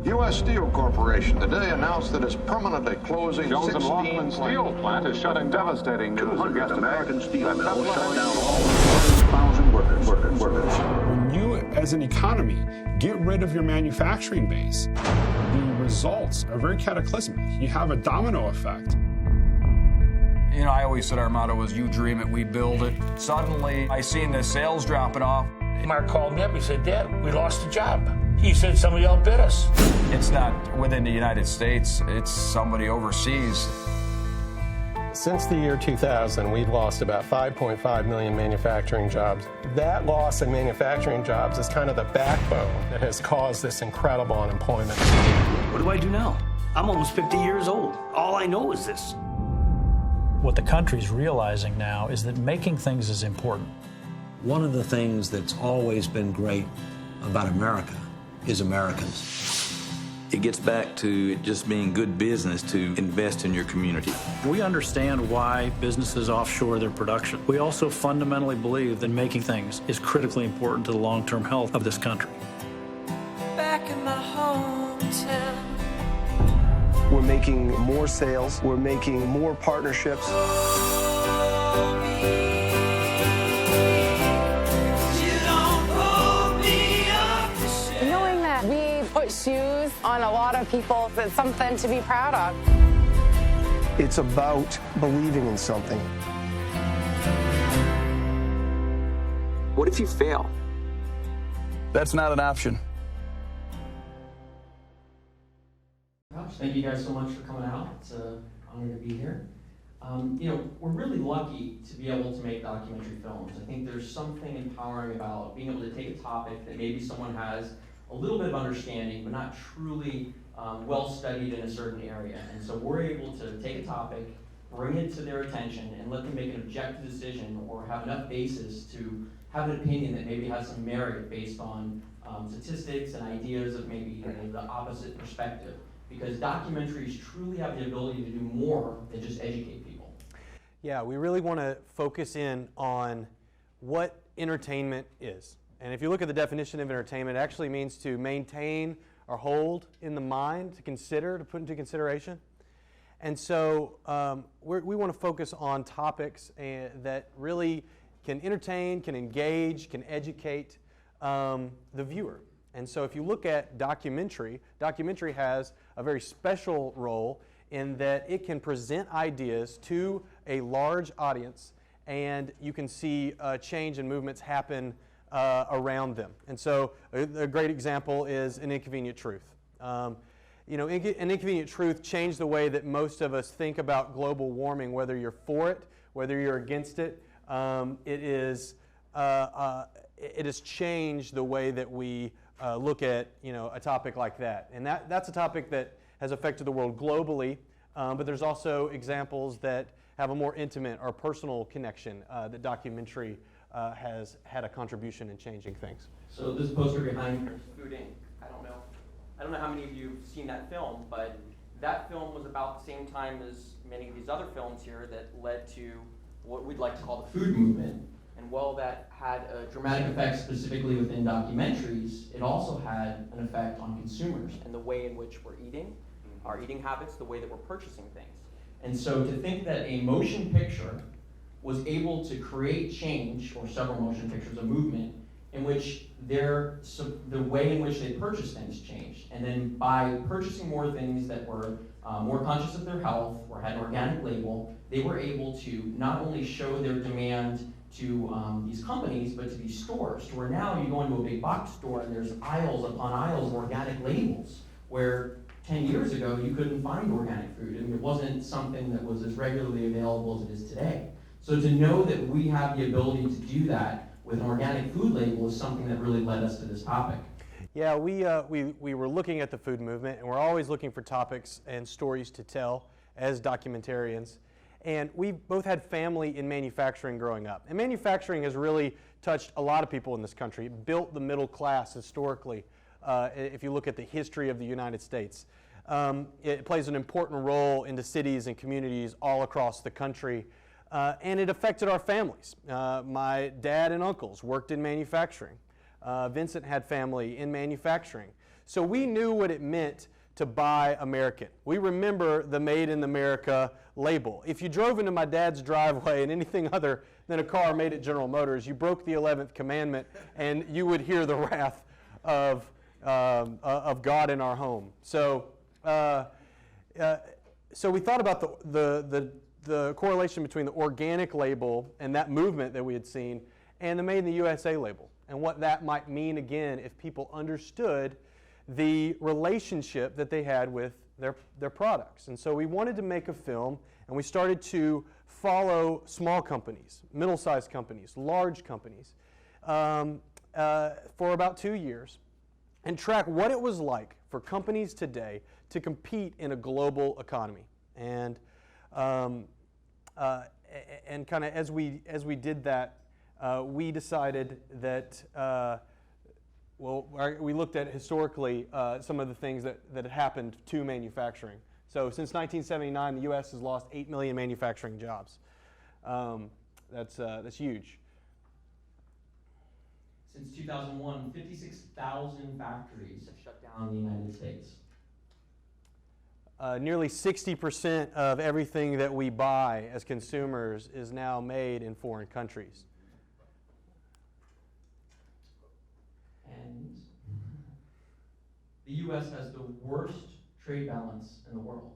U.S. Steel Corporation today announced that it's permanently closing Jones and 16 Laughlin steel plant is shutting devastating news 200 American steel mills shut down all 1,000 workers. When you, as an economy, get rid of your manufacturing base, the results are very cataclysmic. You have a domino effect. You know, I always said our motto was, you dream it, we build it. Suddenly, I seen the sales dropping off. Mark called me up, he said, Dad, we lost a job. He said somebody outbid us. It's not within the United States, it's somebody overseas. Since the year 2000, we've lost about 5.5 million manufacturing jobs. That loss in manufacturing jobs is kind of the backbone that has caused this incredible unemployment. What do I do now? I'm almost 50 years old. All I know is this. What the country's realizing now is that making things is important. One of the things that's always been great about America is Americans. It gets back to it just being good business to invest in your community. We understand why businesses offshore their production. We also fundamentally believe that making things is critically important to the long-term health of this country. Back in my hometown. We're making more sales. We're making more partnerships. Knowing that we put shoes on a lot of people, it's something to be proud of. It's about believing in something. What if you fail? That's not an option. Thank you guys so much for coming out. It's an honor to be here. We're really lucky to be able to make documentary films. I think there's something empowering about being able to take a topic that maybe someone has a little bit of understanding, but not truly well studied in a certain area. And so we're able to take a topic, bring it to their attention, and let them make an objective decision or have enough basis to have an opinion that maybe has some merit based on statistics and ideas of maybe the opposite perspective. Because documentaries truly have the ability to do more than just educate people. Yeah, we really want to focus in on what entertainment is. And if you look at the definition of entertainment, it actually means to maintain or hold in the mind, to consider, to put into consideration. And so we want to focus on topics that really can entertain, can engage, can educate the viewer. And so if you look at documentary has a very special role in that it can present ideas to a large audience, and you can see change and movements happen around them. And so a great example is An Inconvenient Truth. An Inconvenient Truth changed the way that most of us think about global warming, whether you're for it, whether you're against it. It has changed the way that we look at a topic like that. And that's a topic that has affected the world globally, but there's also examples that have a more intimate or personal connection that documentary has had a contribution in changing things. So this poster behind me, Food Inc. I don't know how many of you have seen that film, but that film was about the same time as many of these other films here that led to what we'd like to call the food movement. And while that had a dramatic effect specifically within documentaries, it also had an effect on consumers and the way in which we're eating, our eating habits, the way that we're purchasing things. And so to think that a motion picture was able to create change, or several motion pictures, a movement, in which the way in which they purchase things changed. And then by purchasing more things that were more conscious of their health or had an organic label, they were able to not only show their demand to these companies, but to these stores, to where now you go into a big box store and there's aisles upon aisles of organic labels, where 10 years ago you couldn't find organic food, and it wasn't something that was as regularly available as it is today. So to know that we have the ability to do that with an organic food label is something that really led us to this topic. Yeah, we were looking at the food movement, and we're always looking for topics and stories to tell as documentarians. And we both had family in manufacturing growing up. And manufacturing has really touched a lot of people in this country. It built the middle class historically, if you look at the history of the United States. It plays an important role into cities and communities all across the country. And it affected our families. My dad and uncles worked in manufacturing. Vincent had family in manufacturing. So we knew what it meant to buy American. We remember the Made in America label. If you drove into my dad's driveway in anything other than a car made at General Motors, you broke the 11th commandment, and you would hear the wrath of God in our home. So we thought about the correlation between the organic label and that movement that we had seen and the Made in the USA label, and what that might mean again if people understood the relationship that they had with their products. And so we wanted to make a film, and we started to follow small companies, middle-sized companies, large companies for about 2 years, and track what it was like for companies today to compete in a global economy. And kind of as we did that, we decided that we looked at historically some of the things that had happened to manufacturing. So since 1979, the U.S. has lost 8 million manufacturing jobs. That's huge. Since 2001, 56,000 factories have shut down in the United States. Nearly 60% of everything that we buy as consumers is now made in foreign countries. And the U.S. has the worst trade balance in the world.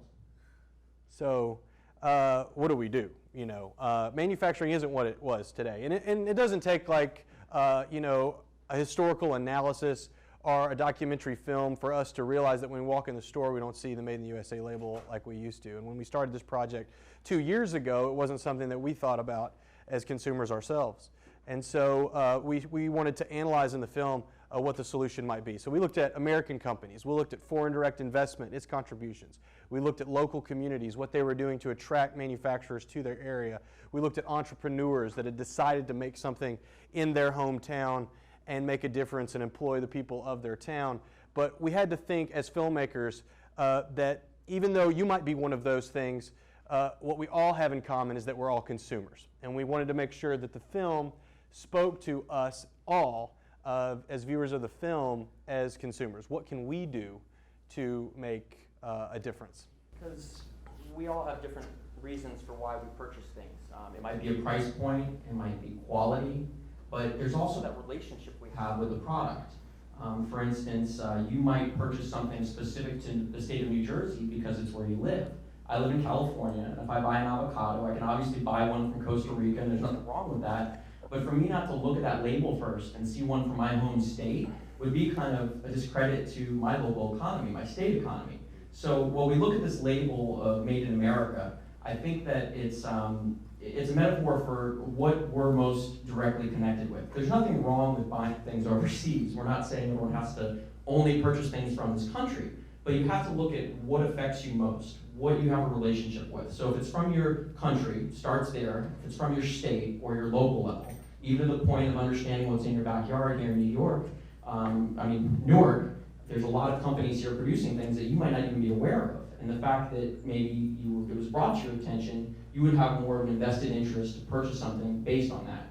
So what do we do? You know, manufacturing isn't what it was today. And it doesn't take like, you know, a historical analysis or a documentary film for us to realize that when we walk in the store, we don't see the Made in the USA label like we used to. And when we started this project 2 years ago, it wasn't something that we thought about as consumers ourselves. And so we wanted to analyze in the film what the solution might be. So we looked at American companies. We looked at foreign direct investment, its contributions. We looked at local communities, what they were doing to attract manufacturers to their area. We looked at entrepreneurs that had decided to make something in their hometown and make a difference and employ the people of their town. But we had to think as filmmakers that even though you might be one of those things, what we all have in common is that we're all consumers. And we wanted to make sure that the film spoke to us all as viewers of the film as consumers. What can we do to make a difference? Because we all have different reasons for why we purchase things. It might be a price point, it might be quality, but there's also that relationship we have with the product. For instance, you might purchase something specific to the state of New Jersey because it's where you live. I live in California, and if I buy an avocado, I can obviously buy one from Costa Rica, and there's nothing wrong with that. But for me not to look at that label first and see one from my home state would be kind of a discredit to my local economy, my state economy. So when we look at this label of Made in America, I think that it's a metaphor for what we're most directly connected with. There's nothing wrong with buying things overseas. We're not saying everyone has to only purchase things from this country, but you have to look at what affects you most, what you have a relationship with. So if it's from your country, starts there. If it's from your state or your local level, even to the point of understanding what's in your backyard here in New York, Newark, there's a lot of companies here producing things that you might not even be aware of. And the fact that maybe it was brought to your attention, you would have more of an invested interest to purchase something based on that.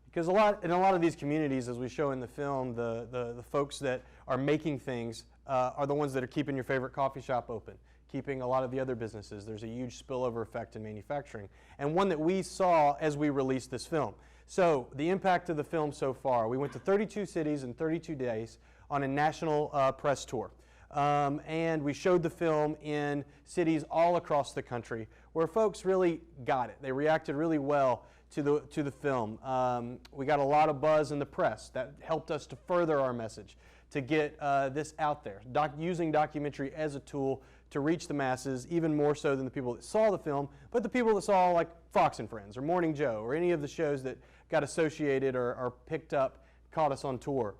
Because in a lot of these communities, as we show in the film, the folks that are making things are the ones that are keeping your favorite coffee shop open, keeping a lot of the other businesses. There's a huge spillover effect in manufacturing, and one that we saw as we released this film. So the impact of the film so far, we went to 32 cities in 32 days on a national press tour. And we showed the film in cities all across the country where folks really got it. They reacted really well to the film. We got a lot of buzz in the press. That helped us to further our message, to get this out there, using documentary as a tool to reach the masses, even more so than the people that saw the film, but the people that saw like Fox and Friends or Morning Joe or any of the shows that got associated or picked up, caught us on tour.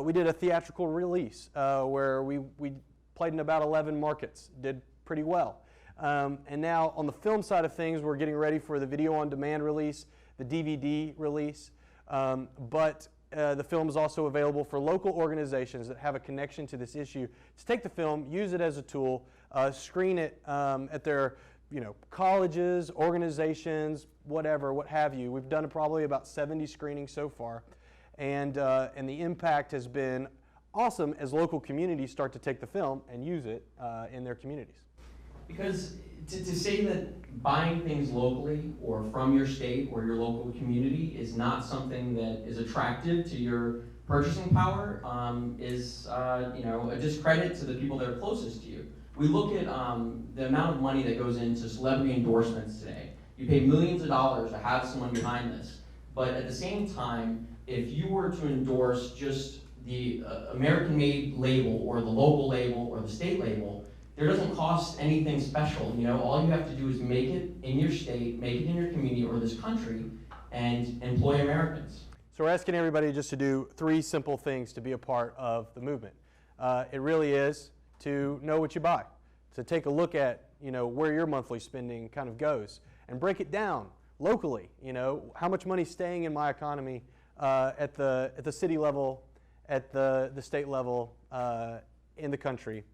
We did a theatrical release where we played in about 11 markets, did pretty well. And now on the film side of things, we're getting ready for the video on demand release, the DVD release, but the film is also available for local organizations that have a connection to this issue to take the film, use it as a tool, screen it at their colleges, organizations, whatever, what have you. We've done probably about 70 screenings so far, and the impact has been awesome as local communities start to take the film and use it in their communities. Because to say that buying things locally or from your state or your local community is not something that is attractive to your purchasing power is a discredit to the people that are closest to you. We look at the amount of money that goes into celebrity endorsements today. You pay millions of dollars to have someone behind this. But at the same time, if you were to endorse just the American-made label or the local label or the state label, there doesn't cost anything special. All you have to do is make it in your state, make it in your community or this country, and employ Americans. So we're asking everybody just to do 3 simple things to be a part of the movement. It really is to know what you buy, to take a look at where your monthly spending kind of goes, and break it down locally. How much money's staying in my economy at the city level, at the state level, in the country.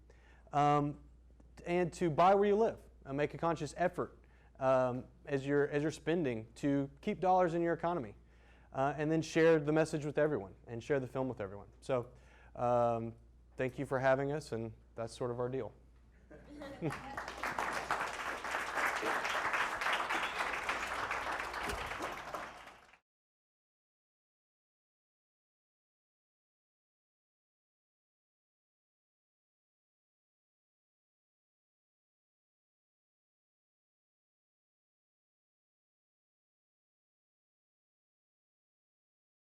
And to buy where you live and make a conscious effort as you're spending to keep dollars in your economy, and then share the message with everyone and share the film with everyone. So thank you for having us, and that's sort of our deal.